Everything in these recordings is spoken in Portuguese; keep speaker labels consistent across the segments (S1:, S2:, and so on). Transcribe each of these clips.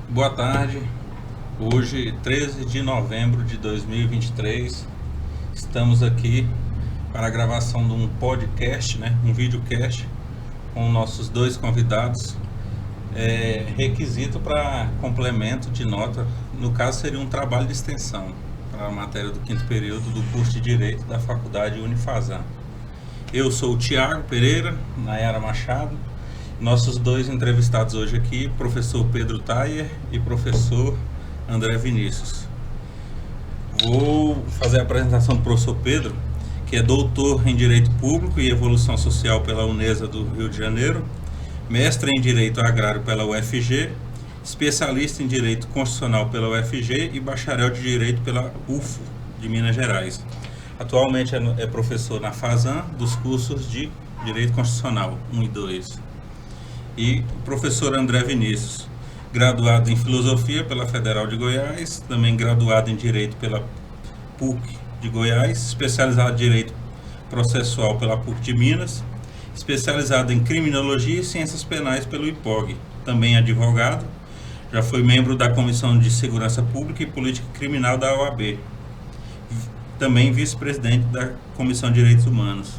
S1: Boa tarde. Hoje, 13 de novembro de 2023, estamos aqui para a gravação de um podcast, um videocast com nossos dois convidados. Requisito para complemento de nota, no caso seria um trabalho de extensão para a matéria do 5º período do curso de Direito da Faculdade Unifasam. Eu sou o Thiago Pereira, Nayara Machado. Nossos dois entrevistados hoje aqui, professor Pedro Thayer e professor André Vinícius. Vou fazer a apresentação do professor Pedro, que é doutor em Direito Público e Evolução Social pela Unesa do Rio de Janeiro, mestre em Direito Agrário pela UFG, especialista em Direito Constitucional pela UFG e bacharel de Direito pela UFO de Minas Gerais. Atualmente é professor na FASAM dos cursos de Direito Constitucional 1 e 2. E o professor André Vinícius, graduado em Filosofia pela Federal de Goiás, também graduado em Direito pela PUC de Goiás, especializado em Direito Processual pela PUC de Minas, especializado em Criminologia e Ciências Penais pelo IPOG, também advogado, já foi membro da Comissão de Segurança Pública e Política Criminal da OAB, também vice-presidente da Comissão de Direitos Humanos.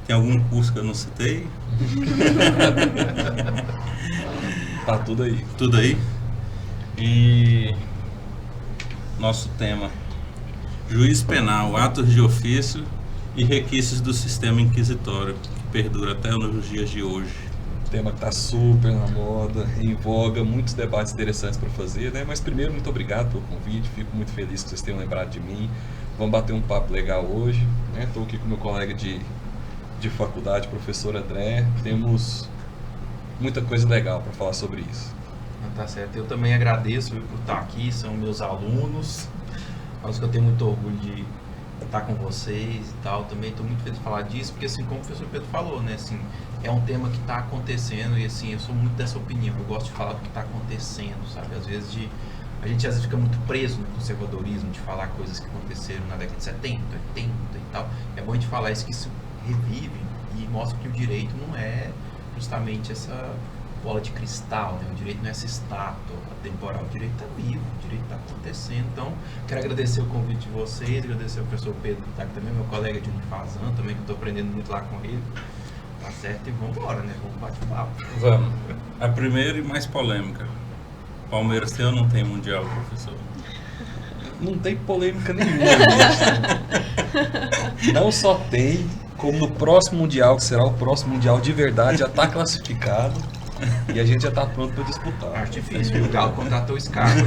S1: Tem algum curso que eu não citei?
S2: Tá tudo aí.
S1: Tudo aí? E nosso tema: juiz penal, atos de ofício e requisitos do sistema inquisitório, que perdura até nos dias de hoje.
S2: Tema que está super na moda, em voga, muitos debates interessantes para fazer, né? Mas primeiro, muito obrigado pelo convite, fico muito feliz que vocês tenham lembrado de mim. Vamos bater um papo legal hoje, né? Estou aqui com meu colega de faculdade, professor André. Temos muita coisa legal para falar sobre isso.
S3: Tá certo, eu também agradeço por estar aqui, são meus alunos, aos que eu tenho muito orgulho de estar com vocês e tal. Também estou muito feliz de falar disso, porque assim, como o professor Pedro falou, né, assim, é um tema que está acontecendo e assim, eu sou muito dessa opinião, eu gosto de falar do que está acontecendo, sabe, a gente às vezes fica muito preso no conservadorismo de falar coisas que aconteceram na década de 70, 80 e tal. É bom a gente falar isso, que isso revive e mostra que o direito não é justamente essa bola de cristal, né? O direito não é essa estátua temporal, o direito está vivo, o direito está acontecendo. Então, quero agradecer o convite de vocês, agradecer ao professor Pedro, que está aqui também, meu colega de Unifasam, também, que eu estou aprendendo muito lá com ele. Tá certo? E vamos embora, né? Vamos bate-papo.
S1: Vamos. A primeira e mais polêmica: Palmeiras tem ou não tem Mundial, professor?
S2: Não tem polêmica nenhuma. Não só tem, como no próximo Mundial, que será o próximo Mundial de verdade, já está classificado e a gente já está pronto para disputar.
S3: Acho difícil, viu? O Galo contratou o Scarpa,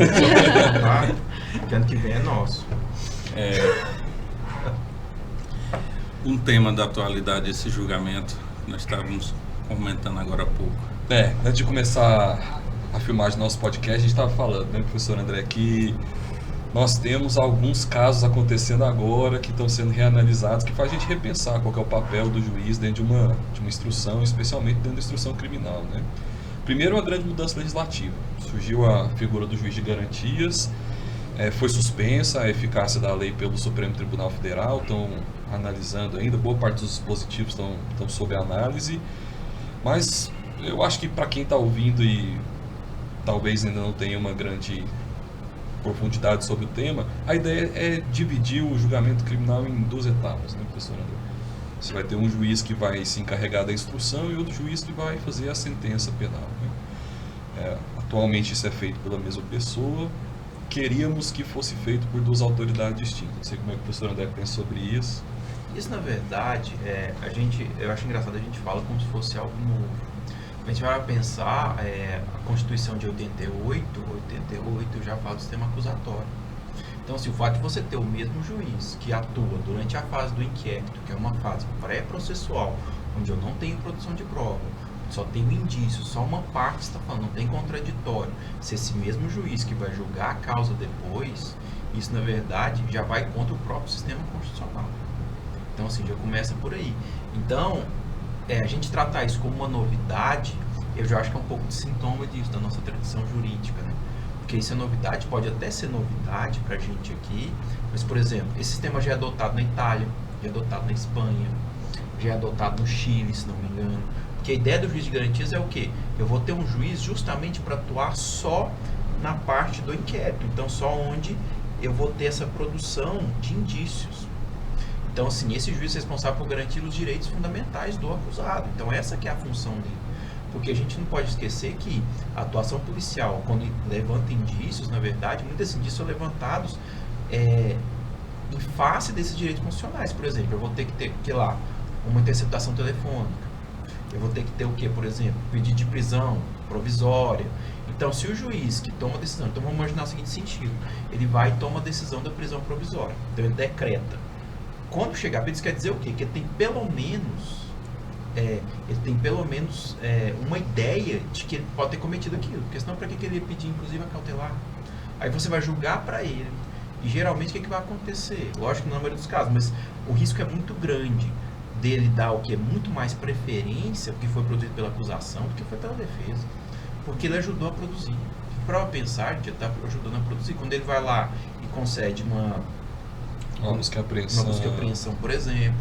S3: que ano que vem é nosso.
S1: Um tema da atualidade, esse julgamento que nós estávamos comentando agora há pouco.
S2: Antes de começar a filmagem do nosso podcast, a gente estava falando, né, professor André, que nós temos alguns casos acontecendo agora que estão sendo reanalisados, que faz a gente repensar qual que é o papel do juiz dentro de uma instrução, especialmente dentro da instrução criminal, né? Primeiro, uma grande mudança legislativa. Surgiu a figura do juiz de garantias, foi suspensa a eficácia da lei pelo Supremo Tribunal Federal, estão analisando ainda, boa parte dos dispositivos estão sob análise, mas eu acho que para quem está ouvindo e talvez ainda não tenha uma grande profundidade sobre o tema, a ideia é dividir o julgamento criminal em 2 etapas, né, professor André? Você vai ter um juiz que vai se encarregar da instrução e outro juiz que vai fazer a sentença penal, né? Atualmente isso é feito pela mesma pessoa, queríamos que fosse feito por 2 autoridades distintas. Não sei como é que o professor André pensa sobre isso.
S3: Isso, na verdade, eu acho engraçado, a gente fala como se fosse algo novo. A gente vai pensar, a Constituição de 88 já fala do sistema acusatório. Então, assim, o fato de você ter o mesmo juiz que atua durante a fase do inquérito, que é uma fase pré-processual, onde eu não tenho produção de prova, só tenho indício, só uma parte está falando, não tem contraditório. Se esse mesmo juiz que vai julgar a causa depois, isso, na verdade, já vai contra o próprio sistema constitucional. Então, assim, já começa por aí. Então, a gente tratar isso como uma novidade, eu já acho que é um pouco de sintoma disso, da nossa tradição jurídica, né? Porque isso é novidade, pode até ser novidade para a gente aqui, mas, por exemplo, esse sistema já é adotado na Itália, já é adotado na Espanha, já é adotado no Chile, se não me engano. Porque a ideia do juiz de garantias é o quê? Eu vou ter um juiz justamente para atuar só na parte do inquérito. Então, só onde eu vou ter essa produção de indícios. Então, assim, esse juiz é responsável por garantir os direitos fundamentais do acusado. Então, essa que é a função dele. Porque a gente não pode esquecer que a atuação policial, quando levanta indícios, na verdade, muitos desses indícios são levantados em face desses direitos constitucionais. Por exemplo, eu vou ter que ter, lá, uma interceptação telefônica. Eu vou ter que ter o quê, por exemplo? Pedido de prisão provisória. Então, se o juiz que toma a decisão, então vamos imaginar o seguinte sentido, ele vai e toma a decisão da prisão provisória. Então, ele decreta. Quando chegar a pedir, isso quer dizer o quê? Que ele tem pelo menos... uma ideia de que ele pode ter cometido aquilo, porque senão para que ele ia pedir inclusive a cautelar? Aí você vai julgar para ele, e geralmente o que vai acontecer? Lógico que não é na maioria dos casos, mas o risco é muito grande dele dar o que é muito mais preferência, porque foi produzido pela acusação, do que foi pela defesa, porque ele ajudou a produzir. Para pensar, ele está ajudando a produzir. Quando ele vai lá e concede uma
S2: busca e
S3: apreensão, por exemplo,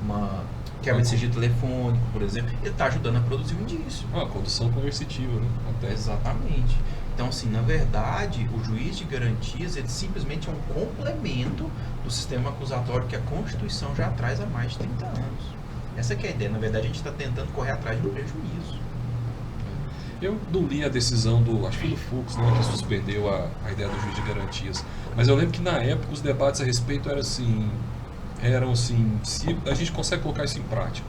S3: uma quebra de sigilo telefônico, por exemplo, ele está ajudando a produzir um indício.
S2: Condução coercitiva, né? Até.
S3: Exatamente. Então, assim, na verdade, o juiz de garantias, ele simplesmente é um complemento do sistema acusatório que a Constituição já traz há mais de 30 anos. Essa que é a ideia. Na verdade, a gente está tentando correr atrás de um prejuízo.
S2: Eu não li a decisão acho que do Fux, né, que suspendeu a ideia do juiz de garantias. Mas eu lembro que na época os debates a respeito eram assim, se a gente consegue colocar isso em prática.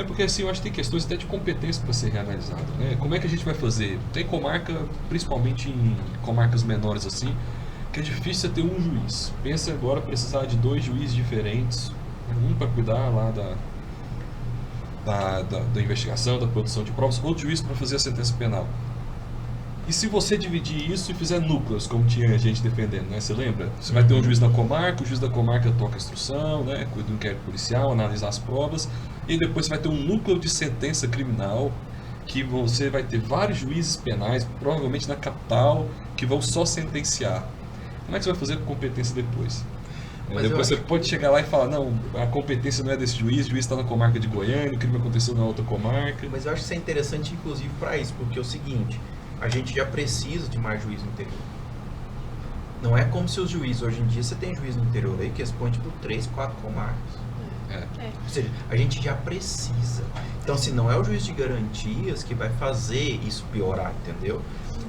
S2: Porque assim, eu acho que tem questões até de competência para ser reanalisada, né? Como é que a gente vai fazer? Tem comarca, principalmente em comarcas menores assim, que é difícil ter um juiz. Pensa agora precisar de 2 juízes diferentes, um para cuidar lá da investigação, da produção de provas, outro juiz para fazer a sentença penal. E se você dividir isso e fizer núcleos, como tinha gente defendendo, né? Você lembra? Você vai ter um juiz na comarca, o juiz da comarca toca a instrução, né? Cuida do inquérito policial, analisa as provas, e depois você vai ter um núcleo de sentença criminal, que você vai ter vários juízes penais, provavelmente na capital, que vão só sentenciar. Como é que você vai fazer com competência depois? Depois você pode chegar lá e falar, não, a competência não é desse juiz, o juiz está na comarca de Goiânia, o crime aconteceu na outra comarca.
S3: Mas eu acho que isso é interessante, inclusive, para isso, porque é o seguinte, a gente já precisa de mais juiz no interior. Não é como se os juízes, hoje em dia, você tem juiz no interior aí que responde por 3, 4 comarcas. Ou seja, a gente já precisa. Então, assim, não é o juiz de garantias que vai fazer isso piorar, entendeu?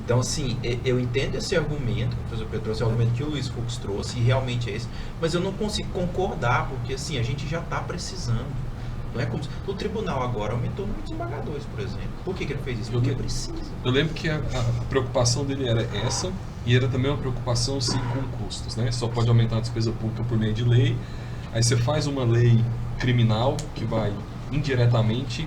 S3: Então, assim, eu entendo esse argumento que o professor Pedro trouxe, o argumento que o Luiz Fux trouxe, e realmente é esse, mas eu não consigo concordar, porque, assim, a gente já está precisando. Não é como se... O tribunal agora aumentou o número de desembargadores, por exemplo. Por que ele fez isso? Porque precisa.
S2: Eu lembro que a preocupação dele era essa, e era também uma preocupação, sim, com custos, né? Só pode aumentar a despesa pública por meio de lei. Aí você faz uma lei criminal que vai indiretamente,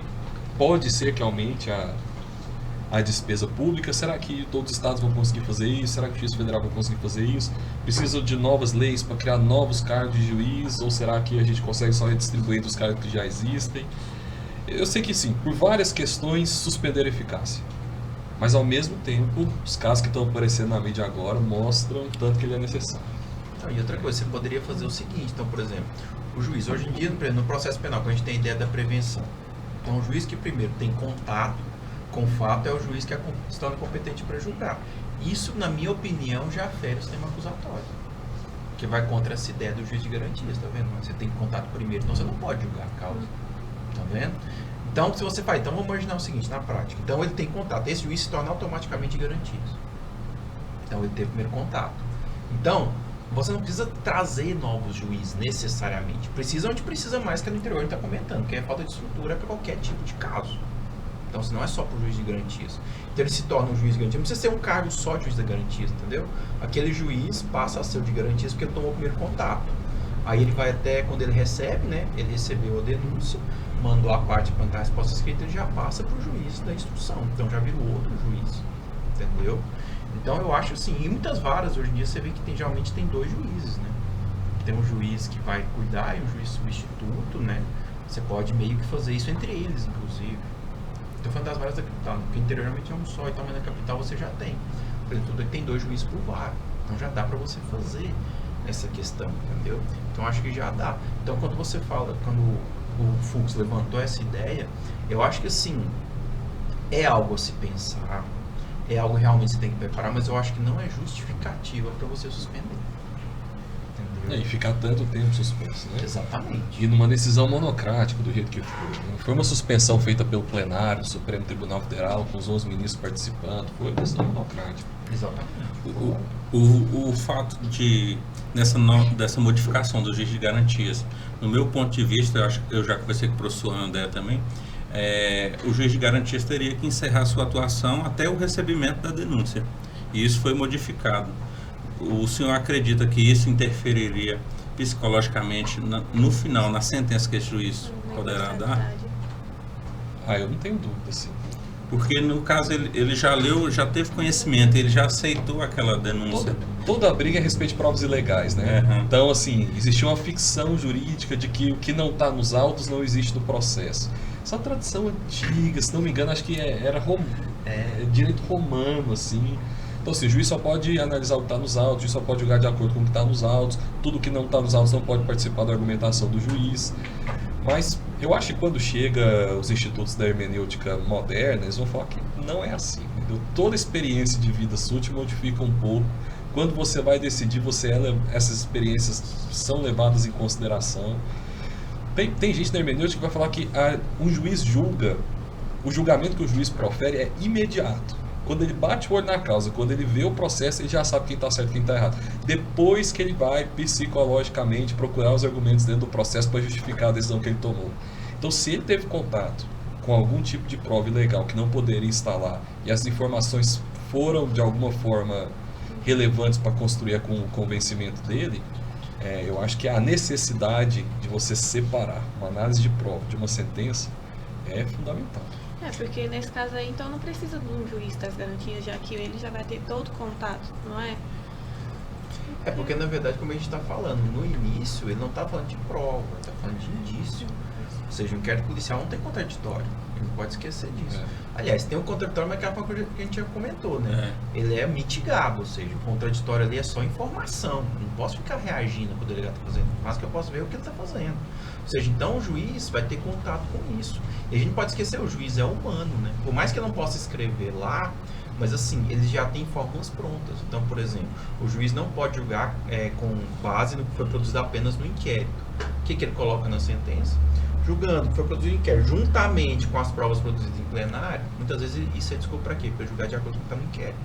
S2: pode ser que aumente a despesa pública. Será que todos os estados vão conseguir fazer isso? Será que o juiz federal vai conseguir fazer isso? Precisa de novas leis para criar novos cargos de juiz? Ou será que a gente consegue só redistribuir os cargos que já existem? Eu sei que sim, por várias questões suspender a eficácia. Mas ao mesmo tempo, os casos que estão aparecendo na mídia agora mostram o tanto que ele é necessário.
S3: E outra coisa, você poderia fazer o seguinte, então, por exemplo, o juiz, hoje em dia, no processo penal, quando a gente tem a ideia da prevenção, então o juiz que primeiro tem contato com o fato é o juiz que se torna competente para julgar. Isso, na minha opinião, já fere o sistema acusatório, que vai contra essa ideia do juiz de garantias, tá vendo? Você tem contato primeiro, então você não pode julgar a causa, tá vendo? Então, se você faz, então vamos imaginar o seguinte, na prática, então ele tem contato, esse juiz se torna automaticamente de garantias. Então ele teve primeiro contato. Então, você não precisa trazer novos juízes necessariamente. Precisa onde precisa mais, que no interior a gente está comentando, que é a falta de estrutura para qualquer tipo de caso. Então, se não é só para o juiz de garantias. Então, ele se torna um juiz de garantias. Não precisa ser um cargo só de juiz de garantias, entendeu? Aquele juiz passa a ser o de garantias porque ele tomou o primeiro contato. Aí ele vai até, quando ele recebe, né? Ele recebeu a denúncia, mandou a parte para mandar a resposta escrita, ele já passa para o juiz da instrução. Então, já virou outro juiz, entendeu? Então, eu acho assim, em muitas varas hoje em dia você vê que geralmente tem 2 juízes, né? Tem um juiz que vai cuidar e um juiz substituto, né? Você pode meio que fazer isso entre eles, inclusive. Estou falando das varas da capital, porque interiormente é um só, então, mas na capital você já tem. Por exemplo, tudo tem 2 juízes por vara. Então já dá para você fazer essa questão, entendeu? Então acho que já dá. Então quando você fala, quando o Fux levantou essa ideia, eu acho que assim, é algo a se pensar, é algo realmente que você tem que preparar, mas eu acho que não é justificativa para você suspender. Entendeu?
S2: E ficar tanto tempo suspenso, né?
S3: Exatamente.
S2: E numa decisão monocrática, do jeito que foi. Não foi uma suspensão feita pelo plenário do Supremo Tribunal Federal, com os 11 ministros participando, foi uma decisão monocrática.
S3: Exatamente.
S1: O fato dessa modificação do juiz de garantias, no meu ponto de vista, eu já conversei com o professor André também, o juiz de garantias teria que encerrar sua atuação até o recebimento da denúncia. E isso foi modificado. O senhor acredita que isso interferiria psicologicamente no final, na sentença que esse juiz poderá dar?
S2: Eu não tenho dúvida, sim.
S1: Porque no caso ele já leu, já teve conhecimento, ele já aceitou aquela denúncia.
S2: Toda a briga é a respeito de provas ilegais, né?
S1: Uhum.
S2: Então, assim, existia uma ficção jurídica de que o que não está nos autos não existe no processo. Essa é uma tradição antiga, se não me engano, acho que era direito romano, assim. Então, assim, o juiz só pode analisar o que está nos autos, o juiz só pode julgar de acordo com o que está nos autos, tudo que não está nos autos não pode participar da argumentação do juiz. Mas eu acho que quando chega os institutos da hermenêutica moderna, eles vão falar que não é assim, entendeu? Toda experiência de vida sua te modifica um pouco. Quando você vai decidir, essas experiências são levadas em consideração. Tem gente na hermenêutica que vai falar que um juiz julga, o julgamento que o juiz profere é imediato. Quando ele bate o olho na causa, quando ele vê o processo, ele já sabe quem está certo e quem está errado. Depois que ele vai psicologicamente procurar os argumentos dentro do processo para justificar a decisão que ele tomou. Então, se ele teve contato com algum tipo de prova ilegal que não poderia instalar e as informações foram de alguma forma relevantes para construir o convencimento dele, eu acho que a necessidade de você separar uma análise de prova de uma sentença é fundamental.
S4: Porque nesse caso aí, então, não precisa de um juiz das garantias, já que ele já vai ter todo o contato, não é?
S3: É porque, na verdade, como a gente está falando, no início, ele não está falando de prova, ele está falando de indício. Ou seja, o inquérito policial não tem contraditório. A gente não pode esquecer disso. Aliás, tem um contraditório, mas que é uma coisa que a gente já comentou, né? Ele é mitigado, ou seja, o contraditório ali é só informação. Eu não posso ficar reagindo ao que o delegado está fazendo, mas que eu posso ver o que ele está fazendo. Ou seja, então o juiz vai ter contato com isso. E a gente pode esquecer, o juiz é humano, né? Por mais que eu não possa escrever lá, mas assim, ele já tem fórmulas prontas. Então, por exemplo, o juiz não pode julgar com base no que foi produzido apenas no inquérito. O que ele coloca na sentença? Julgando que foi produzido em inquérito, juntamente com as provas produzidas em plenário, muitas vezes isso é desculpa para quê? Para julgar de acordo com o que está no inquérito.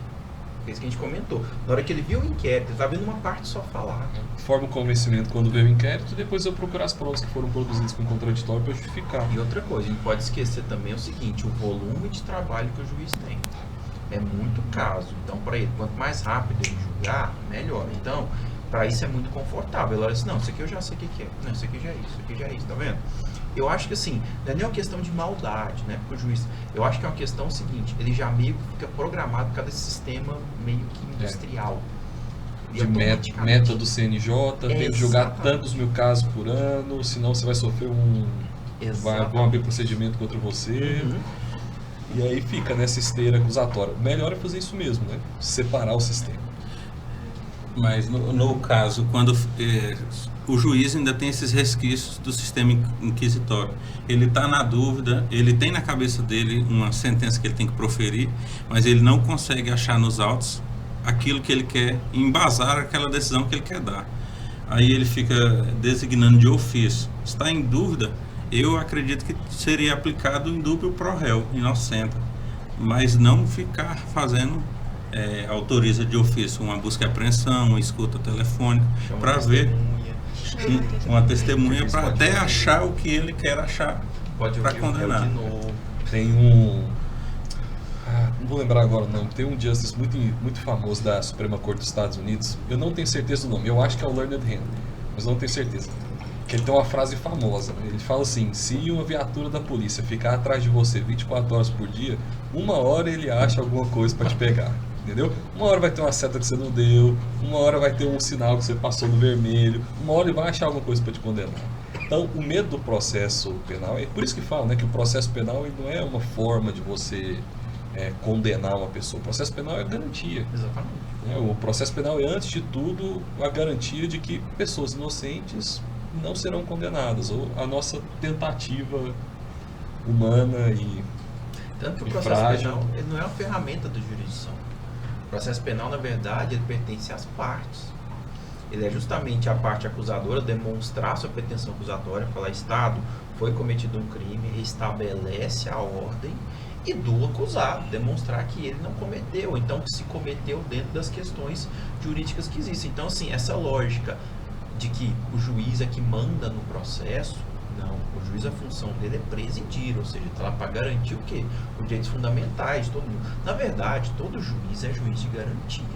S3: É isso que a gente comentou. Na hora que ele viu o inquérito, ele está vendo uma parte só falar.
S2: Forma o convencimento quando vê o inquérito e depois eu procurar as provas que foram produzidas com contraditório para justificar.
S3: E outra coisa, a gente pode esquecer também o seguinte, o volume de trabalho que o juiz tem. É muito caso. Então, para ele, quanto mais rápido ele julgar, melhor. Então, para isso é muito confortável. Ele olha assim, não, isso aqui eu já sei o que é. Não, isso aqui já é isso, isso aqui já é isso, tá vendo? Eu acho que assim, não é nem uma questão de maldade, né? Porque o juiz, eu acho que é uma questão seguinte, ele já meio que fica programado por causa desse sistema meio que industrial.
S2: De meta do CNJ, tem que julgar tantos mil casos por ano, senão você vai sofrer vão abrir procedimento contra você. E aí fica nessa esteira acusatória. Melhor é fazer isso mesmo, né? Separar o sistema.
S1: Mas no caso, quando o juiz ainda tem esses resquícios do sistema inquisitório, ele está na dúvida, ele tem na cabeça dele uma sentença que ele tem que proferir, mas ele não consegue achar nos autos aquilo que ele quer, embasar aquela decisão que ele quer dar. Aí ele fica designando de ofício. Está em dúvida? Eu acredito que seria aplicado em dúbio pro réu, inocente, mas não ficar fazendo autoriza de ofício uma busca e apreensão, uma escuta telefônica, para ver uma testemunha para até achar o que ele quer achar para condenar.
S2: Tem não vou lembrar agora não, tem um justice muito famoso da Suprema Corte dos Estados Unidos, eu não tenho certeza do nome, eu acho que é o Learned Hand, mas não tenho certeza. Que ele tem uma frase famosa, ele fala assim, se uma viatura da polícia ficar atrás de você 24 horas por dia, uma hora ele acha alguma coisa para te pegar, entendeu? Uma hora vai ter uma seta que você não deu, uma hora vai ter um sinal que você passou no vermelho, uma hora ele vai achar alguma coisa para te condenar. Então, o medo do processo penal, é por isso que fala, né, que o processo penal ele não é uma forma de você condenar uma pessoa, o processo penal é garantia.
S3: Exatamente.
S2: O processo penal é, antes de tudo, a garantia de que pessoas inocentes não serão condenadas, ou a nossa tentativa humana e
S3: Tanto que o
S2: E
S3: processo
S2: frágil.
S3: penal ele não é uma ferramenta da jurisdição. O processo penal, na verdade, ele pertence às partes. Ele é justamente a parte acusadora demonstrar sua pretensão acusatória, falar, Estado, foi cometido um crime, restabelece a ordem, e do acusado, demonstrar que ele não cometeu, então que se cometeu dentro das questões jurídicas que existem. Então, assim, essa lógica de que o juiz é que manda no processo, não, o juiz, a função dele é presidir, ou seja, está lá para garantir o quê? Os direitos fundamentais de todo mundo. Na verdade, todo juiz é juiz de garantias.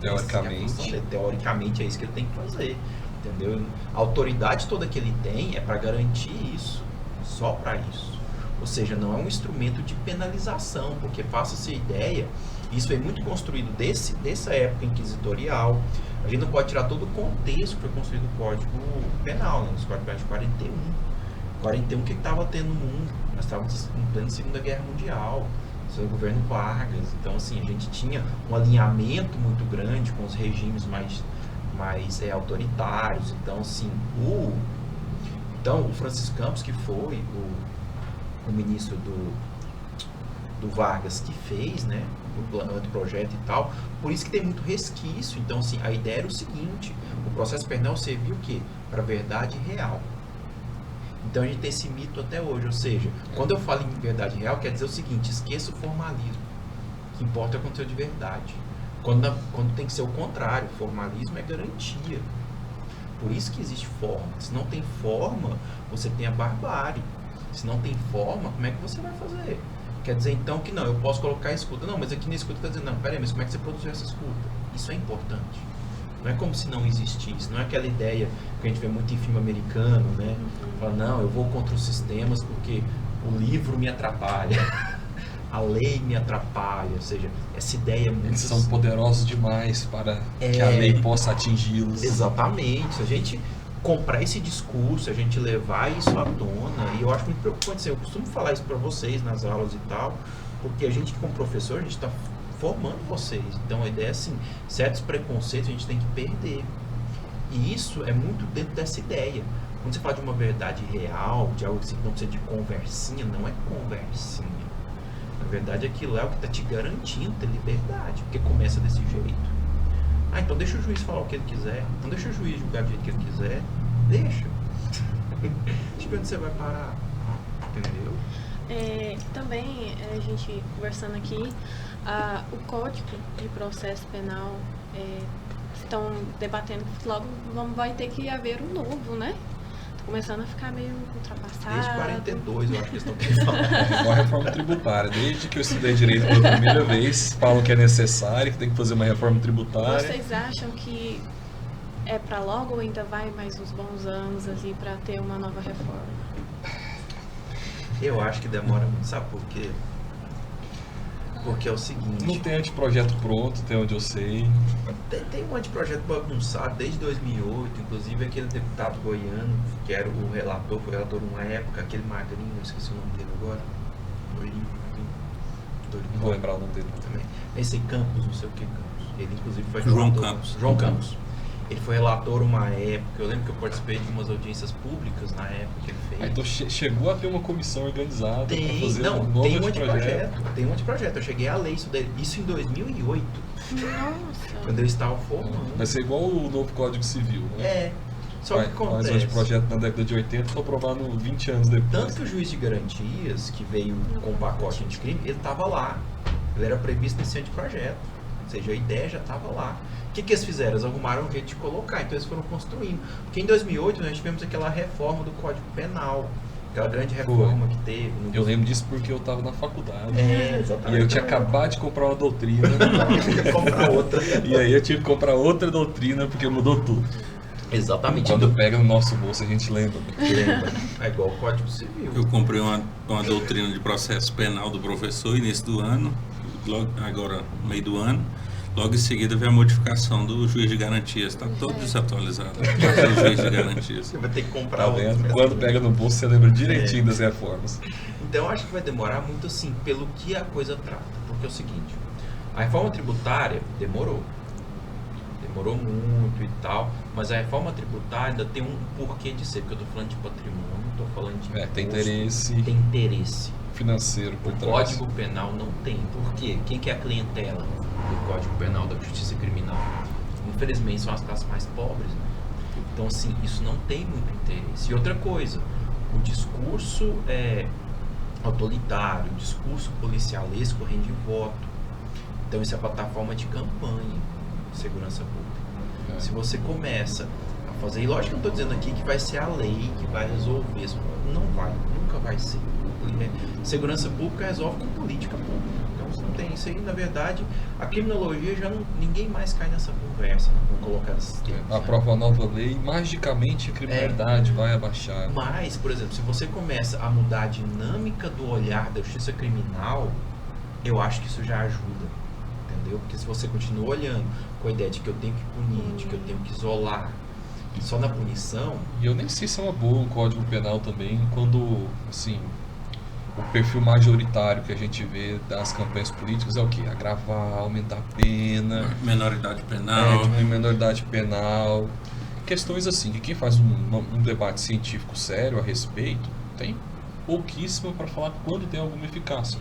S2: Teoricamente.
S3: Teoricamente é isso que ele tem que fazer, entendeu? A autoridade toda que ele tem é para garantir isso, só para isso. Ou seja, não é um instrumento de penalização, porque faça-se a ideia, isso é muito construído dessa época inquisitorial. A gente não pode tirar todo o contexto que foi construído o Código Penal, né? Os Códigos Penais de 41. 41, o que estava tendo no mundo? Nós estávamos em plena Segunda Guerra Mundial, sob o governo Vargas. Então, assim, a gente tinha um alinhamento muito grande com os regimes mais autoritários. Então, assim, o Francisco Campos, que foi o ministro do Vargas, que fez, né, o anteprojeto e tal, por isso que tem muito resquício. Então, assim, a ideia era o seguinte: o processo penal serviu o quê? Para a verdade real. Então a gente tem esse mito até hoje, ou seja, quando eu falo em verdade real, quer dizer o seguinte: esqueça o formalismo, o que importa é o conteúdo de verdade. Quando tem que ser o contrário, o formalismo é garantia. Por isso que existe forma. Se não tem forma, você tem a barbárie. Se não tem forma, como é que você vai fazer? Quer dizer então que não, eu posso colocar a escuta. Não, mas aqui na escuta está dizendo, não, peraí, mas como é que você produziu essa escuta? Isso é importante. Não é como se não existisse. Não é aquela ideia que a gente vê muito em filme americano, né? Fala, não, eu vou contra os sistemas porque o livro me atrapalha. A lei me atrapalha. Ou seja, essa ideia é muito...
S2: Eles são poderosos demais para que a lei possa atingi-los.
S3: Exatamente. Se a gente comprar esse discurso, a gente levar isso à tona, e eu acho muito preocupante, assim, eu costumo falar isso para vocês nas aulas e tal, porque a gente como professor, a gente está formando vocês, então a ideia é assim, certos preconceitos a gente tem que perder, e isso é muito dentro dessa ideia. Quando você fala de uma verdade real, de algo que não precisa de conversinha, não é conversinha, na verdade aquilo é o que está te garantindo ter liberdade, porque começa desse jeito. Ah, então deixa o juiz falar o que ele quiser. Então deixa o juiz julgar do jeito que ele quiser. Deixa. Deixa eu ver onde você vai parar. Entendeu?
S4: Também, a gente conversando aqui, o Código de Processo Penal estão debatendo que logo vai ter que haver um novo, né? Começando a ficar meio ultrapassado.
S3: Desde 42, eu acho que eles estão querendo falar.
S2: É igual a reforma tributária. Desde que eu estudei direito pela primeira vez, falam que é necessário, que tem que fazer uma reforma tributária.
S4: Vocês acham que é para logo ou ainda vai mais uns bons anos assim, para ter uma nova reforma?
S3: Eu acho que demora muito, sabe por quê? Porque é o seguinte...
S2: Não tem anteprojeto pronto, até onde eu sei.
S3: Tem um anteprojeto bagunçado desde 2008, inclusive aquele deputado goiano, que era o relator, foi relator numa época, aquele magrinho, eu esqueci o nome dele agora. Dolinho.
S2: Não vou lembrar o nome dele
S3: também. Esse Campos, não sei o que Campos. Ele inclusive foi
S1: João
S3: relator.
S1: Campos.
S3: João Campos. Ele foi relator uma época, eu lembro que eu participei de umas audiências públicas na época que ele fez.
S2: Então chegou a ter uma comissão organizada para fazer um novo
S3: tem um
S2: anteprojeto.
S3: Tem um anteprojeto, eu cheguei a ler isso em 2008,
S4: Nossa!
S3: quando eu estava formando.
S2: Vai ser igual o novo Código Civil, né?
S3: Só que
S2: Faz
S3: acontece.
S2: um anteprojeto na década de 80 foi aprovado 20 anos depois.
S3: Tanto que o juiz de garantias, que veio com o pacote anticrime, ele estava lá. Ele era previsto nesse anteprojeto. Ou seja, a ideia já estava lá. O que eles fizeram? Eles arrumaram um jeito de colocar, então eles foram construindo. Porque em 2008 nós tivemos aquela reforma do Código Penal, aquela grande reforma que teve.
S2: Eu lembro disso porque eu estava na faculdade.
S3: Exatamente.
S2: E eu tinha acabado de comprar uma doutrina.
S3: comprar outra.
S2: E aí eu tive que comprar outra doutrina porque mudou tudo.
S3: Exatamente.
S2: Quando pega no nosso bolso a gente lembra.
S3: É igual o Código Civil.
S1: Eu comprei uma doutrina de processo penal do professor início do ano, agora meio do ano. Logo em seguida veio a modificação do juiz de garantias. Está todo desatualizado. O juiz de garantias.
S3: Você vai ter que comprar
S2: Tá
S3: outro.
S2: vendo? Quando pega no bolso você lembra direitinho das reformas.
S3: Então eu acho que vai demorar muito assim, pelo que a coisa trata. Porque é o seguinte, a reforma tributária demorou muito e tal, mas a reforma tributária ainda tem um porquê de ser, porque eu estou falando de patrimônio, estou falando de
S2: Tem
S3: imposto,
S2: interesse.
S3: tem interesse.
S2: financeiro por
S3: O
S2: trás.
S3: Código Penal não tem. Por quê? Quem que é a clientela do Código Penal da Justiça Criminal? Infelizmente são as classes mais pobres, né? Então, assim, isso não tem muito interesse. E outra coisa, o discurso autoritário, o discurso policialesco rende voto. Então, isso é plataforma de campanha de segurança pública. Se você começa a fazer, e lógico que eu não estou dizendo aqui que vai ser a lei que vai resolver isso, não vai, nunca vai ser. Segurança pública resolve com política pública. Então, você não tem isso aí, na verdade, a criminologia já não, ninguém mais cai nessa conversa, né? Vamos colocar esses termos, né?
S2: Aprova a nova lei, magicamente a criminalidade vai abaixar.
S3: Mas, por exemplo, se você começa a mudar a dinâmica do olhar da justiça criminal, eu acho que isso já ajuda, entendeu? Porque se você continua olhando com a ideia de que eu tenho que punir, de que eu tenho que isolar, só na punição...
S2: E eu nem sei se é uma boa um código penal também, quando, assim, o perfil majoritário que a gente vê das campanhas políticas é o quê? Agravar, aumentar a pena...
S1: Menoridade penal.
S2: Diminuir menoridade penal... Questões assim, que quem faz um debate científico sério a respeito, tem pouquíssimo para falar quando tem alguma eficácia.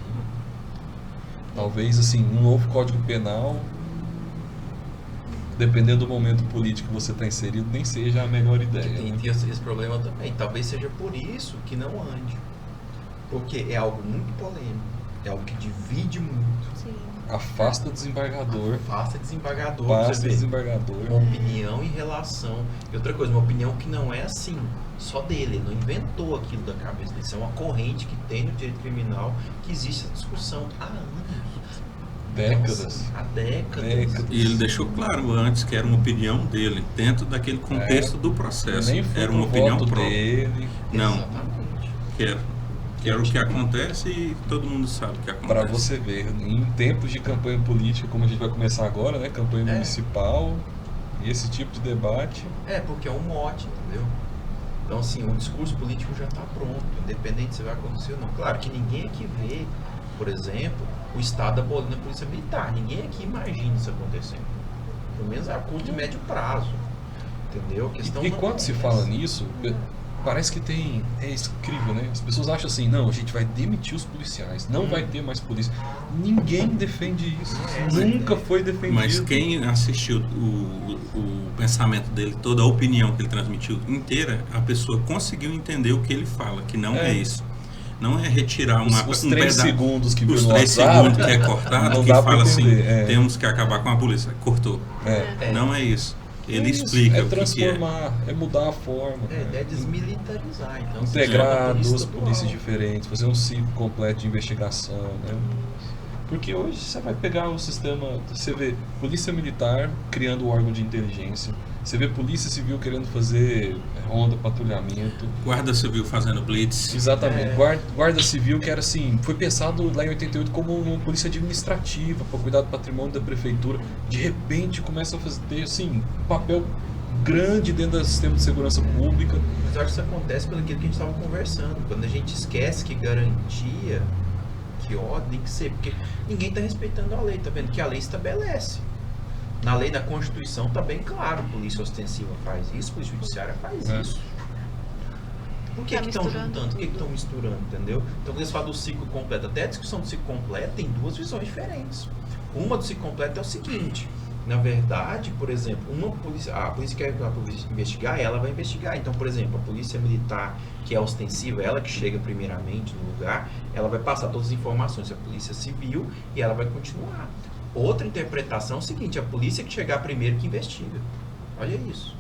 S2: Talvez, assim, um novo código penal, dependendo do momento político que você está inserido, nem seja a melhor ideia.
S3: Tem esse problema também. Talvez seja por isso que não ande. Porque é algo muito polêmico. É algo que divide muito.
S4: Sim.
S2: Afasta desembargador.
S3: Afasta desembargador.
S2: Afasta
S3: você vê.
S2: desembargador.
S3: Uma opinião em relação... E outra coisa, uma opinião que não é assim, só dele. Ele não inventou aquilo da cabeça dele. Isso é uma corrente que tem no direito criminal, que existe essa discussão há anos.
S2: Décadas.
S3: Há décadas.
S1: E ele deixou claro antes que era uma opinião dele, dentro daquele contexto do processo.
S2: Nem foi
S1: Era uma
S2: pro
S1: opinião
S2: voto
S1: própria.
S2: dele.
S1: Não,
S3: Exatamente.
S1: que era o que acontece e todo mundo sabe o que acontece.
S2: Para você ver, em tempos de campanha política, como a gente vai começar agora, né? Campanha municipal, e esse tipo de debate.
S3: Porque é um mote, entendeu? Então, assim, o discurso político já está pronto, independente se vai acontecer ou não. Claro que ninguém aqui vê, por exemplo, o Estado abolindo a polícia militar. Ninguém aqui imagina isso acontecendo. Pelo menos a curto e médio prazo. Entendeu? A questão
S2: E
S3: não
S2: quando
S3: é
S2: se
S3: essa.
S2: fala nisso, parece que tem... É incrível, né? As pessoas acham assim, não, a gente vai demitir os policiais, não vai ter mais polícia. Ninguém defende isso. Nunca foi defendido.
S1: Mas quem assistiu o pensamento dele, toda a opinião que ele transmitiu inteira, a pessoa conseguiu entender o que ele fala, que não é isso. Não é retirar
S2: os 3 segundos que viu
S1: os
S2: no
S1: 3
S2: WhatsApp,
S1: segundos que é cortado,
S2: não
S1: que
S2: dá pra
S1: fala assim,
S2: entender,
S1: temos que acabar com a polícia. Cortou. Não é isso. Ele explica o que
S2: transformar, é mudar a forma.
S3: É desmilitarizar. Então,
S2: Integrar
S3: você chama
S2: duas
S3: estadual.
S2: polícias diferentes, fazer um ciclo completo de investigação, né? Porque hoje você vai pegar o sistema, você vê polícia militar criando o órgão de inteligência, você vê polícia civil querendo fazer ronda, patrulhamento.
S1: Guarda Civil fazendo blitz.
S2: Exatamente, guarda civil que era assim, foi pensado lá em 88 como uma polícia administrativa para cuidar do patrimônio da prefeitura. De repente começa a ter assim, um papel grande dentro do sistema de segurança pública.
S3: Mas eu acho que isso acontece pelo que a gente estava conversando. Quando a gente esquece que garantia, que ordem tem que ser, porque ninguém está respeitando a lei, tá vendo? Que a lei estabelece. Na lei da Constituição está bem claro, polícia ostensiva faz isso, polícia judiciária faz isso. Por que
S4: Tá
S3: estão
S4: misturando
S3: juntando? Por que
S4: tudo.
S3: estão misturando, entendeu? Então quando eles falam do ciclo completo, até a discussão do ciclo completo tem duas visões diferentes. Uma do ciclo completo é o seguinte: na verdade, por exemplo, a polícia que quer investigar, ela vai investigar. Então, por exemplo, a polícia militar, que é ostensiva, ela que chega primeiramente no lugar, ela vai passar todas as informações à polícia civil e ela vai continuar. Outra interpretação é o seguinte: a polícia que chegar primeiro que investiga. Olha isso.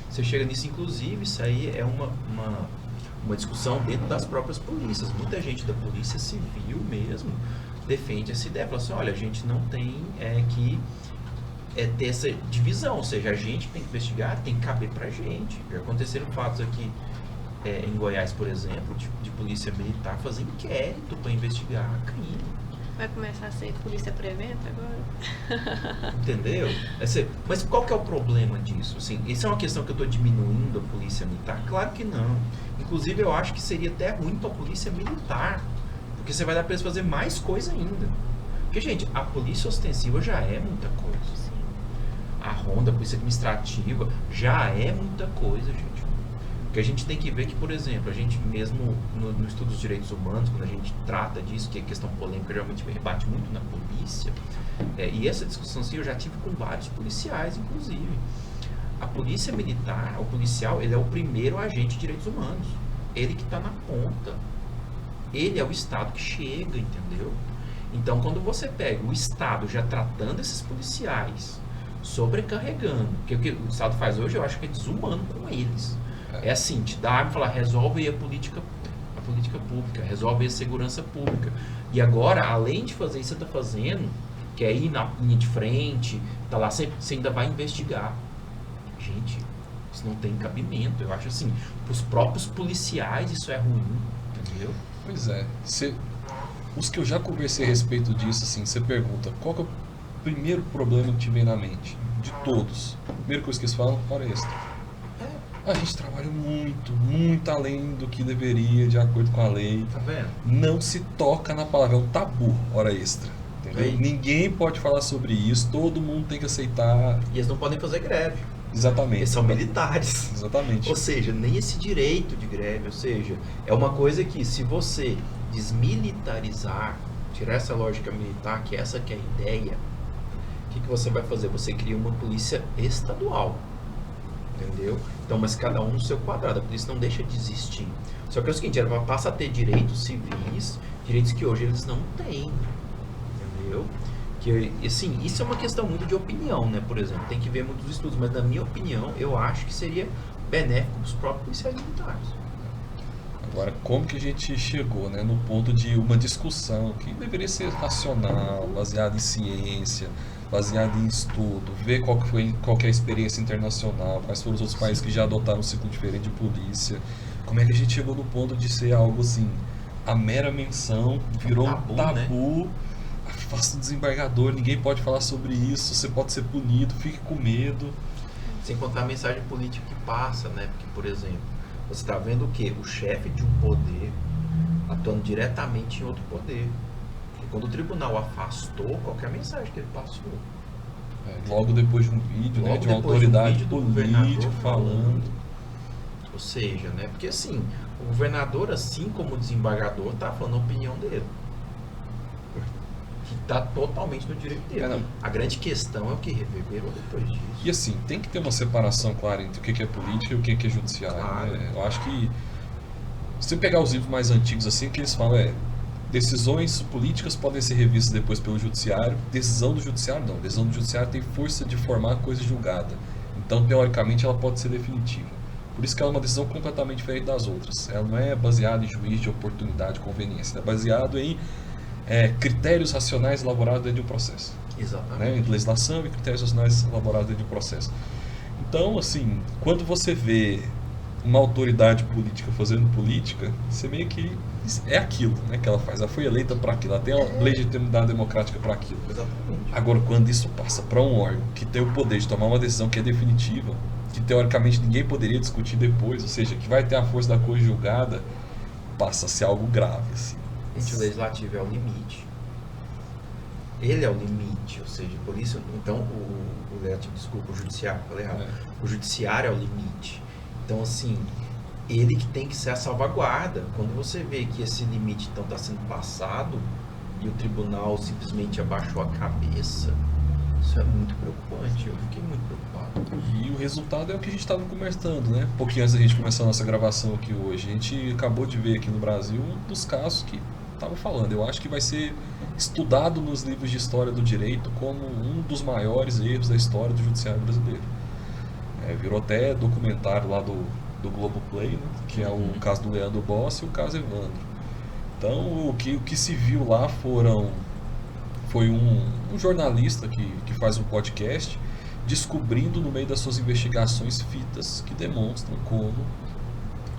S3: Você chega nisso, inclusive, isso aí é uma discussão dentro das próprias polícias. Muita gente da polícia civil mesmo defende essa ideia. Fala assim, olha, a gente não tem que ter essa divisão. Ou seja, a gente tem que investigar, tem que caber pra gente. Já aconteceram fatos aqui em Goiás, por exemplo, de polícia militar fazer inquérito para investigar crime.
S4: Vai começar a ser polícia preventa agora?
S3: Entendeu? Mas qual que é o problema disso? Assim, isso é uma questão que eu estou diminuindo a polícia militar? Claro que não. Inclusive, eu acho que seria até ruim para a polícia militar, porque você vai dar para eles fazer mais coisa ainda. Porque, gente, a polícia ostensiva já é muita coisa. A ronda, a polícia administrativa, já é muita coisa, gente. Porque a gente tem que ver que, por exemplo, a gente mesmo no estudo dos direitos humanos, quando a gente trata disso, que é questão polêmica, geralmente rebate muito na polícia, e essa discussão assim, eu já tive com vários policiais, inclusive. A polícia militar, o policial, ele é o primeiro agente de direitos humanos. Ele que está na ponta. Ele é o Estado que chega, entendeu? Então, quando você pega o Estado já tratando esses policiais, sobrecarregando, porque o que o Estado faz hoje, eu acho que é desumano com eles. É assim, te dá arma e fala, resolve aí a política pública, resolve aí a segurança pública. E agora, além de fazer isso que você está fazendo, que é ir na linha de frente, tá lá sempre, você ainda vai investigar. Gente, isso não tem cabimento. Eu acho assim, para os próprios policiais isso é ruim, entendeu?
S2: Pois é. Os que eu já conversei a respeito disso, assim, você pergunta, qual que é o primeiro problema que te vem na mente? De todos. Primeira coisa que eles falam, hora extra. A gente trabalha muito, muito além do que deveria, de acordo com a lei.
S3: Tá vendo?
S2: Não se toca na palavra, é um tabu, hora extra. Entendeu?
S3: Aí.
S2: Ninguém pode falar sobre isso, todo mundo tem que aceitar.
S3: E eles não podem fazer greve.
S2: Exatamente.
S3: Eles são militares.
S2: Exatamente.
S3: Ou seja, nem esse direito de greve, ou seja, é uma coisa que se você desmilitarizar, tirar essa lógica militar, que essa que é a ideia, o que você vai fazer? Você cria uma polícia estadual, entendeu? Então, mas cada um no seu quadrado, a polícia não deixa de existir. Só que é o seguinte, ela passa a ter direitos civis, direitos que hoje eles não têm, entendeu? Que, assim, isso é uma questão muito de opinião, né? Por exemplo, tem que ver muitos estudos, mas na minha opinião, eu acho que seria benéfico para os próprios policiais militares.
S2: Agora, como que a gente chegou, né, no ponto de uma discussão que deveria ser racional, baseada em ciência, baseada em estudo, ver qual que é a experiência internacional, quais foram os outros países que já adotaram um ciclo diferente de polícia, como é que a gente chegou no ponto de ser algo assim, a mera menção, virou um tabu, né? Afasta o desembargador, ninguém pode falar sobre isso, você pode ser punido, fique com medo.
S3: Sem contar a mensagem política que passa, né? Porque, por exemplo, você está vendo o quê? O chefe de um poder atuando diretamente em outro poder. Porque quando o tribunal afastou, qualquer mensagem que ele passou.
S2: Logo depois de um vídeo, né, de uma autoridade política falando.
S3: Ou seja, né? Porque assim, o governador, assim como o desembargador, está falando a opinião dele. Que está totalmente no direito dele. A grande questão é o que reverberou depois disso.
S2: E assim, tem que ter uma separação clara entre o que é política e o que é judiciário.
S3: Claro.
S2: Né? Eu acho que, se você pegar os livros mais antigos assim, que eles falam decisões políticas podem ser revistas depois pelo judiciário, decisão do judiciário não. Decisão do judiciário tem força de formar coisa julgada. Então, teoricamente, ela pode ser definitiva. Por isso que ela é uma decisão completamente diferente das outras. Ela não é baseada em juízo de oportunidade e conveniência. Ela é baseada em critérios racionais elaborados dentro de um processo.
S3: Exatamente.
S2: Né? Legislação e critérios racionais elaborados dentro de um processo. Então, assim, quando você vê uma autoridade política fazendo política, você meio que é aquilo, né, que ela faz. Ela foi eleita para aquilo, ela tem a legitimidade democrática para aquilo.
S3: Exatamente.
S2: Agora, quando isso passa para um órgão que tem o poder de tomar uma decisão que é definitiva, que teoricamente ninguém poderia discutir depois, ou seja, que vai ter a força da coisa julgada, passa a ser algo grave, assim.
S3: Gente, o legislativo é o limite. Ele é o limite, ou seja, por isso, então, o legislativo, desculpa, o judiciário, falei errado. O judiciário é o limite. Então, assim, ele que tem que ser a salvaguarda. Quando você vê que esse limite então está sendo passado e o tribunal simplesmente abaixou a cabeça, isso é muito preocupante. Eu fiquei muito preocupado.
S2: E o resultado é o que a gente estava conversando, né? Um pouquinho antes da gente começar a nossa gravação aqui hoje. A gente acabou de ver aqui no Brasil um dos casos que estava falando. Eu acho que vai ser estudado nos livros de história do direito como um dos maiores erros da história do judiciário brasileiro. Virou até documentário lá do Globoplay, né? Que é o caso do Leandro Bossi e o caso Evandro. Então, o que se viu lá foi um jornalista que faz um podcast descobrindo no meio das suas investigações fitas que demonstram como,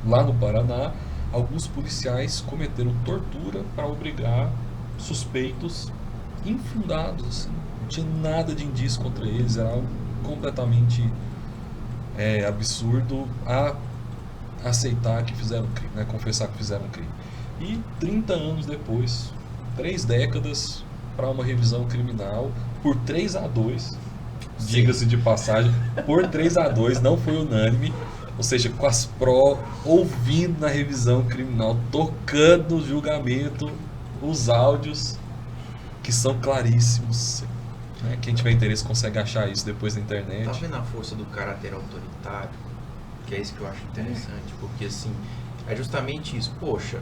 S2: lá no Paraná, alguns policiais cometeram tortura para obrigar suspeitos infundados, assim. Não tinha nada de indício contra eles, era algo completamente absurdo a aceitar que fizeram crime, né? Confessar que fizeram crime. E 30 anos depois, 3 décadas para uma revisão criminal por 3-2, diga-se de passagem, por 3-2, não foi unânime, Ou seja, com as ouvindo na revisão criminal, tocando no julgamento, os áudios que são claríssimos. Né? Quem tiver interesse consegue achar isso depois na internet.
S3: Tá vendo a força do caráter autoritário? Que é isso que eu acho interessante, porque assim, é justamente isso. Poxa,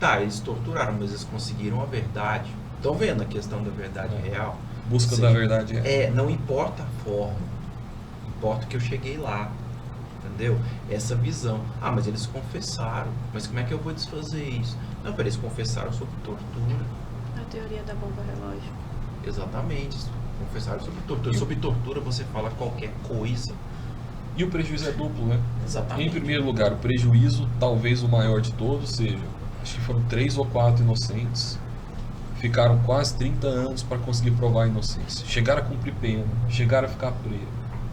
S3: tá, eles torturaram, mas eles conseguiram a verdade. Estão vendo a questão da verdade real?
S2: Busca da verdade real.
S3: Não importa a forma, importa que eu cheguei lá, entendeu? Essa visão. Ah, mas eles confessaram, mas como é que eu vou desfazer isso? Não, eles confessaram sobre tortura.
S4: A teoria da bomba relógio.
S3: Exatamente, confessaram sobre tortura. Sobre tortura você fala qualquer coisa.
S2: E o prejuízo é duplo, né?
S3: Exatamente.
S2: Em primeiro lugar, o prejuízo, talvez o maior de todos, seja, acho que foram 3 ou 4 inocentes, ficaram quase 30 anos para conseguir provar a inocência. Chegaram a cumprir pena, chegaram a ficar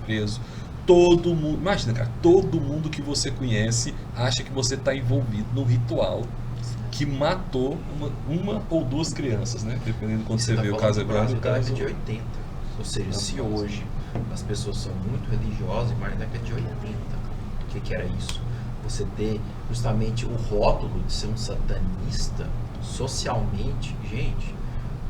S2: preso. Todo mundo, imagina, cara, todo mundo que você conhece acha que você está envolvido no ritual que matou uma ou duas crianças, né? Dependendo de quando você vê o caso Evandro.
S3: Da década de 80. Ou seja, se hoje as pessoas são muito religiosas, mas na década de 80, o que era isso? Você ter justamente o rótulo de ser um satanista socialmente, gente,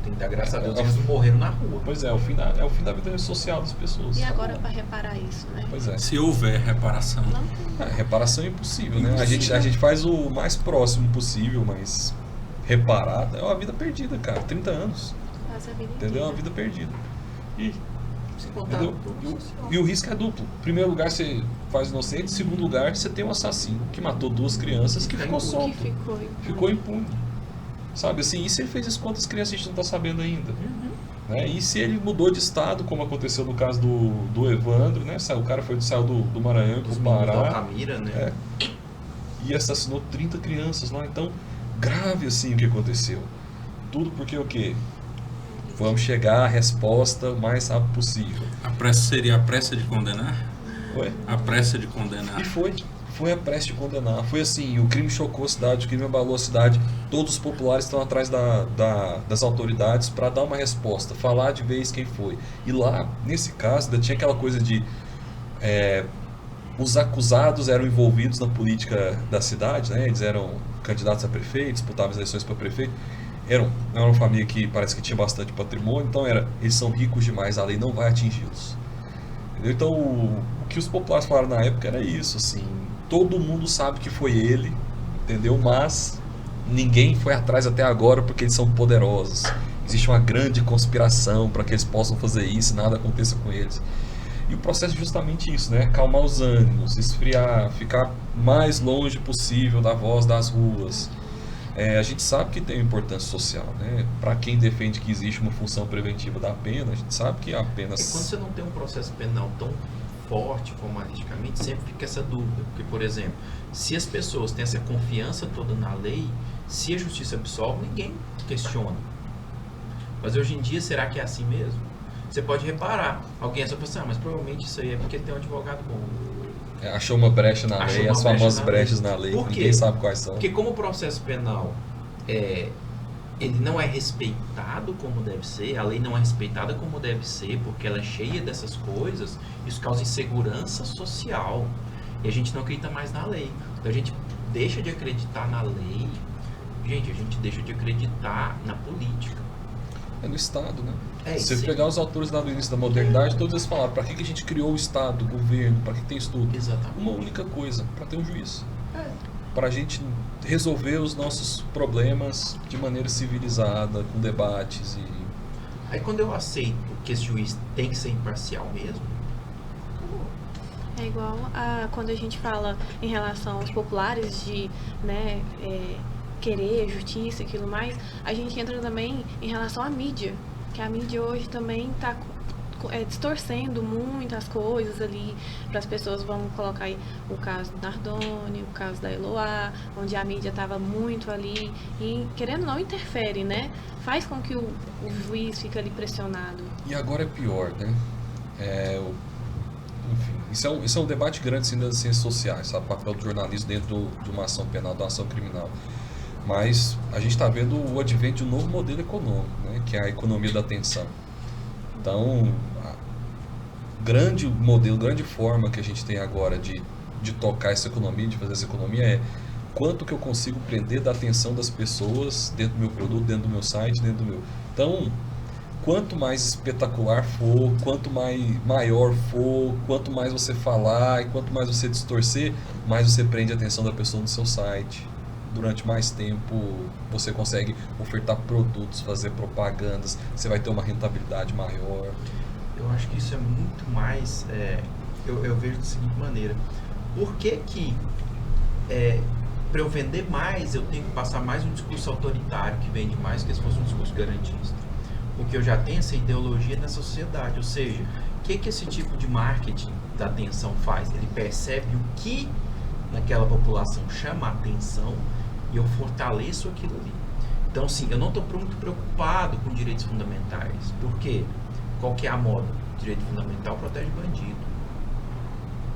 S3: tem que dar graças a Deus, eles não morreram na rua.
S2: Pois é, o fim da vida social das pessoas.
S4: E agora para reparar isso, né?
S2: Pois é.
S1: Se houver reparação.
S2: Reparação é impossível, né? A gente faz o mais próximo possível, mas reparar é uma vida perdida, cara. 30 anos.
S4: Quase a vida
S2: Entendeu? É
S4: inteira.
S2: uma vida perdida. E,
S3: Sem contar
S2: entendeu?
S3: tudo social.
S2: E o risco é duplo. Em primeiro lugar, você faz inocente. Em segundo lugar, você tem um assassino que matou 2 crianças que ficou
S4: Que
S2: solto.
S4: ficou
S2: Impune. Sabe assim? E se ele fez isso com outras crianças, a gente não está sabendo ainda. Né? E se ele mudou de estado, como aconteceu no caso do Evandro, né? O cara saiu do Maranhão para
S3: Os
S2: o
S3: meninos da
S2: Pará.
S3: Altamira, né?
S2: E assassinou 30 crianças lá. Então, grave assim o que aconteceu. Tudo porque o quê? Vamos chegar à resposta o mais rápido possível.
S1: A pressa seria a pressa de condenar?
S2: Foi?
S1: A pressa de condenar.
S2: E foi a pressa de condenar. Foi assim, o crime chocou a cidade, o crime abalou a cidade. Todos os populares estão atrás das autoridades para dar uma resposta, falar de vez quem foi. E lá, nesse caso, ainda tinha aquela coisa de os acusados eram envolvidos na política da cidade, né? Eles eram candidatos a prefeito, disputavam as eleições para prefeito. Era uma família que parece que tinha bastante patrimônio, então eles são ricos demais, a lei não vai atingi-los. Entendeu? Então o que os populares falaram na época era isso, assim, todo mundo sabe que foi ele, entendeu? Mas ninguém foi atrás até agora porque eles são poderosos. Existe uma grande conspiração para que eles possam fazer isso e nada aconteça com eles. E o processo é justamente isso, né? Calmar os ânimos, esfriar, ficar mais longe possível da voz das ruas. A gente sabe que tem importância social, né? Para quem defende que existe uma função preventiva da pena, a gente sabe que apenas...
S3: E quando você não tem um processo penal tão forte formalisticamente, sempre fica essa dúvida. Porque, por exemplo, se as pessoas têm essa confiança toda na lei, se a justiça absolve, ninguém questiona. Mas hoje em dia, será que é assim mesmo? Você pode reparar, alguém é só pensar, mas provavelmente isso aí é porque ele tem um advogado bom.
S2: Achou uma brecha na lei, as famosas brechas na lei,
S3: Por quê?
S2: ninguém sabe quais são.
S3: Porque como o processo penal ele não é respeitado como deve ser, a lei não é respeitada como deve ser, porque ela é cheia dessas coisas, isso causa insegurança social. E a gente não acredita mais na lei. Então a gente deixa de acreditar na lei, gente, a gente deixa de acreditar na política.
S2: É no Estado, né?
S3: Se
S2: você pegar os autores lá do início da modernidade, todos eles falaram, para que a gente criou o Estado, o governo, para que tem isso tudo?
S3: Exatamente.
S2: Uma única coisa, para ter um juiz. Para a gente resolver os nossos problemas de maneira civilizada, com debates e...
S3: Aí quando eu aceito que esse juiz tem que ser imparcial mesmo...
S4: É igual a quando a gente fala em relação aos populares de, né, querer justiça e aquilo mais, a gente entra também em relação à mídia, que a mídia hoje também está distorcendo muitas coisas ali, para as pessoas. Vamos colocar aí o caso do Nardoni, o caso da Eloá, onde a mídia estava muito ali e, querendo ou não, interfere, né? Faz com que o juiz fique ali pressionado.
S2: E agora é pior, né? Enfim, isso é um debate grande assim, das ciências sociais, sabe? O papel do jornalismo dentro de uma ação penal, de uma ação criminal. Mas a gente está vendo o advento de um novo modelo econômico, né? Que é a economia da atenção. Então, grande modelo, grande forma que a gente tem agora de de tocar essa economia, de fazer essa economia é quanto que eu consigo prender da atenção das pessoas dentro do meu produto, dentro do meu site, dentro do meu... Então, quanto mais espetacular for, quanto maior for, quanto mais você falar e quanto mais você distorcer, mais você prende a atenção da pessoa no seu site. Durante mais tempo você consegue ofertar produtos, fazer propagandas, você vai ter uma rentabilidade maior.
S3: Eu acho que isso é muito mais... eu vejo da seguinte maneira. Por que para eu vender mais, eu tenho que passar mais um discurso autoritário que vende mais que se fosse um discurso garantista? Porque eu já tenho essa ideologia nessa sociedade. Ou seja, o que esse tipo de marketing da atenção faz? Ele percebe o que naquela população chama a atenção e eu fortaleço aquilo ali. Então, sim, eu não estou muito preocupado com direitos fundamentais. Por quê? Qual que é a moda? Direito fundamental protege bandido.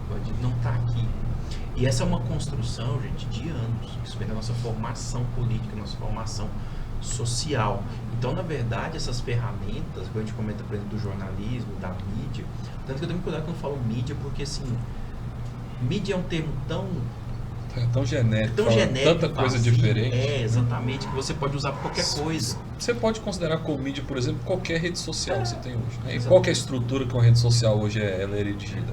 S3: O bandido não está aqui. E essa é uma construção, gente, de anos. Isso vem da nossa formação política, nossa formação social. Então, na verdade, essas ferramentas, que a gente comenta, por exemplo, do jornalismo, da mídia, tanto que eu tenho que cuidar quando eu falo mídia, porque, assim, mídia é um termo tão
S2: genérico, tanta coisa
S3: vazio,
S2: diferente.
S3: Exatamente, que você pode usar para qualquer coisa.
S2: Você pode considerar como mídia, por exemplo, qualquer rede social que você tem hoje. Né? E qual que é a estrutura que uma rede social hoje ela é dirigida?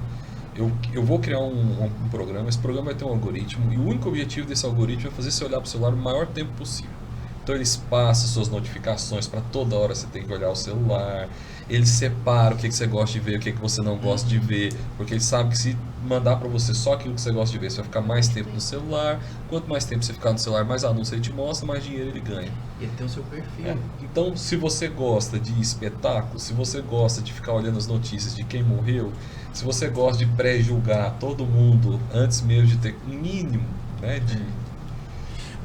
S2: Eu vou criar um programa, esse programa vai ter um algoritmo, e o único objetivo desse algoritmo é fazer você olhar para o celular o maior tempo possível. Então eles passam suas notificações para toda hora você tem que olhar o celular, eles separam o que você gosta de ver, o que você não gosta de ver, porque eles sabem que se mandar para você só aquilo que você gosta de ver, você vai ficar mais tempo no celular. Quanto mais tempo você ficar no celular, mais anúncio ele te mostra, mais dinheiro ele ganha.
S3: E ele tem o seu perfil.
S2: Então, se você gosta de espetáculo, se você gosta de ficar olhando as notícias de quem morreu, se você gosta de pré-julgar todo mundo antes mesmo de ter um mínimo, né,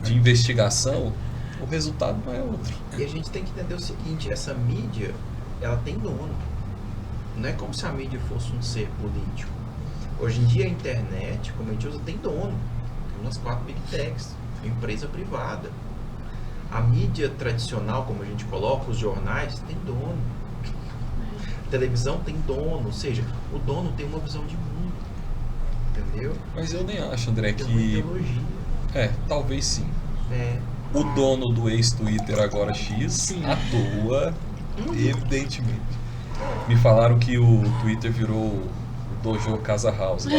S2: de investigação, o resultado não é outro.
S3: E a gente tem que entender o seguinte, essa mídia, ela tem dono. Não é como se a mídia fosse um ser político. Hoje em dia a internet, como a gente usa, tem dono. Tem umas 4 big techs, empresa privada. A mídia tradicional, como a gente coloca, os jornais, tem dono. A televisão tem dono, ou seja, o dono tem uma visão de mundo. Entendeu?
S2: Mas eu nem acho, André,
S3: tem uma ideologia.
S2: Talvez sim. O dono do ex-Twitter, agora X, atua, evidentemente. Me falaram que o Twitter virou o Dojo Casa House lá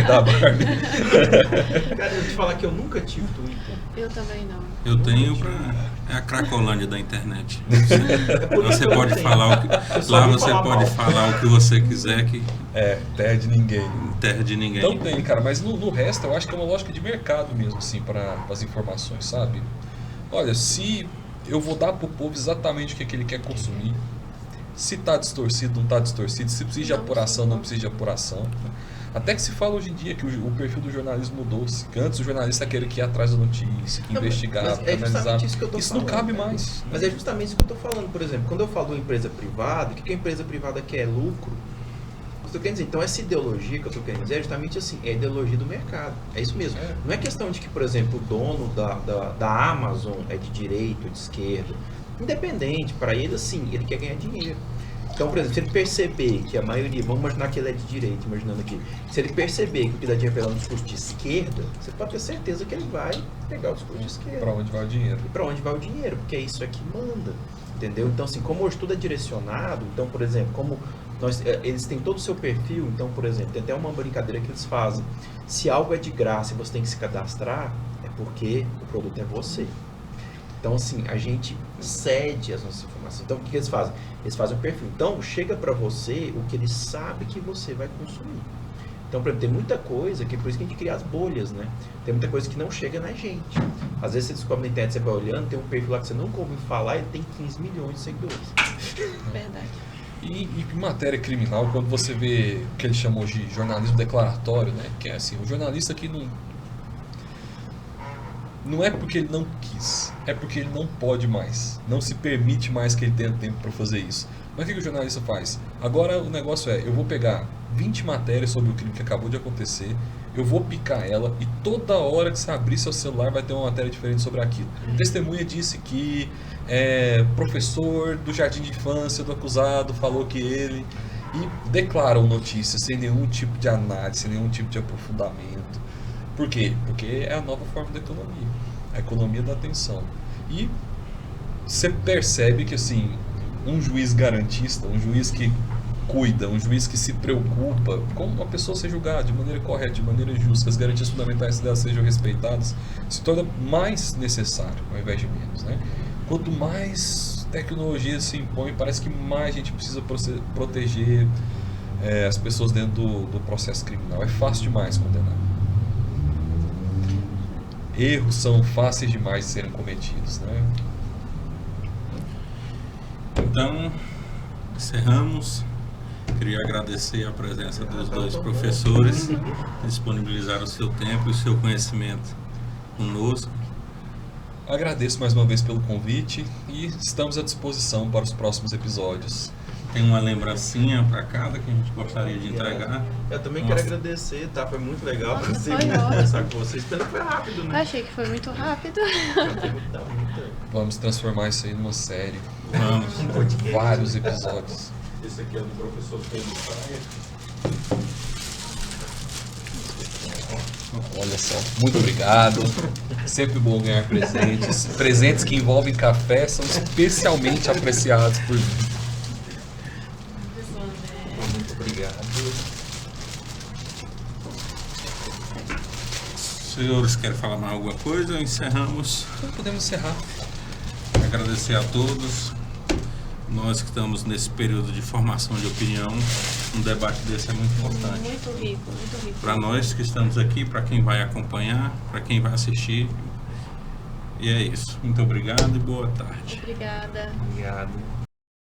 S2: da Barbie.
S3: Cara, eu vou te falar que eu nunca tive Twitter.
S4: Eu também não.
S1: Eu tenho é a Cracolândia da internet. Você pode falar o que... Lá você pode falar o que você quiser que...
S2: terra de ninguém.
S1: Terra de ninguém.
S2: Então tem, cara, mas no resto eu acho que é uma lógica de mercado mesmo, assim, para as informações, sabe? Olha, se eu vou dar pro povo exatamente o que ele quer consumir, se tá distorcido, não tá distorcido, se precisa de apuração, não precisa de apuração. Até que se fala hoje em dia que o perfil do jornalismo mudou-se. Antes o jornalista queria que ia atrás da notícia, que investigava, que analisava. Isso não cabe mais.
S3: Mas é justamente isso que eu estou falando. Por exemplo, quando eu falo de uma empresa privada, o que a empresa privada quer? Lucro. Eu tô querendo dizer, então essa ideologia que eu estou querendo dizer é justamente assim, é a ideologia do mercado. É isso mesmo. Não é questão de que, por exemplo, o dono da Amazon é de direita ou de esquerda. Independente, para ele assim, ele quer ganhar dinheiro. Então, por exemplo, se ele perceber que a maioria, vamos imaginar que ele é de direita, imaginando aqui, se ele perceber que o que dá dinheiro para ele é um discurso de esquerda, você pode ter certeza que ele vai pegar o discurso de esquerda.
S2: Para onde vai o dinheiro?
S3: E para onde vai o dinheiro, porque é isso aqui manda, entendeu? Então, assim, como hoje tudo é direcionado, então, por exemplo, como eles têm todo o seu perfil, então, por exemplo, tem até uma brincadeira que eles fazem, se algo é de graça e você tem que se cadastrar, é porque o produto é você. Então, assim, a gente cede as nossas informações. Então, o que eles fazem? Eles fazem o perfil. Então, chega para você o que eles sabem que você vai consumir. Então, por exemplo, tem muita coisa que por isso que a gente cria as bolhas, né? Tem muita coisa que não chega na gente. Às vezes você descobre na internet, você vai olhando, tem um perfil lá que você nunca ouviu falar e ele tem 15 milhões de seguidores.
S4: Verdade.
S2: E em matéria criminal, quando você vê o que eles chamam de jornalismo declaratório, né? Que é assim, o jornalista que não é porque ele não quis, é porque ele não pode mais, não se permite mais que ele tenha tempo para fazer isso. Mas o que o jornalista faz? Agora o negócio eu vou pegar 20 matérias sobre o crime que acabou de acontecer, eu vou picar ela e toda hora que você abrir seu celular vai ter uma matéria diferente sobre aquilo. Testemunha disse que professor do jardim de infância do acusado falou que ele... e declaram notícias sem nenhum tipo de análise, sem nenhum tipo de aprofundamento. Por quê? Porque é a nova forma da economia, a economia da atenção. E você percebe que assim, um juiz garantista, um juiz que cuida, um juiz que se preocupa com uma pessoa ser julgada de maneira correta, de maneira justa, que as garantias fundamentais delas sejam respeitadas, se torna mais necessário ao invés de menos, né? Quanto mais tecnologia se impõe, parece que mais a gente precisa proteger as pessoas dentro do processo criminal. É fácil demais condenar. Erros são fáceis demais de serem cometidos, né?
S1: Então, encerramos. Queria agradecer a presença dos dois professores que disponibilizaram o seu tempo e o seu conhecimento conosco.
S2: Agradeço mais uma vez pelo convite e estamos à disposição para os próximos episódios.
S1: Tem uma lembrancinha para cada que a gente gostaria de entregar.
S3: Eu também
S1: Nossa.
S3: quero agradecer, tá? Foi muito legal
S4: Nossa,
S3: conseguir
S4: foi
S3: conversar com vocês. Pena que foi rápido, né?
S4: Achei que foi muito rápido.
S2: Vamos transformar isso aí numa série.
S1: Vamos.
S2: Vários episódios.
S1: Esse aqui é do professor Pedro Saia.
S2: Olha só, muito obrigado. Sempre bom ganhar presentes. Presentes que envolvem café são especialmente apreciados por mim.
S3: Muito obrigado.
S1: Senhores, querem falar mais alguma coisa? Encerramos.
S2: Então podemos encerrar.
S1: Agradecer a todos. Nós que estamos nesse período de formação de opinião, um debate desse é muito importante.
S4: Muito rico, muito rico.
S1: Para nós que estamos aqui, para quem vai acompanhar, para quem vai assistir. E é isso. Muito obrigado e boa tarde.
S4: Obrigada.
S3: Obrigado.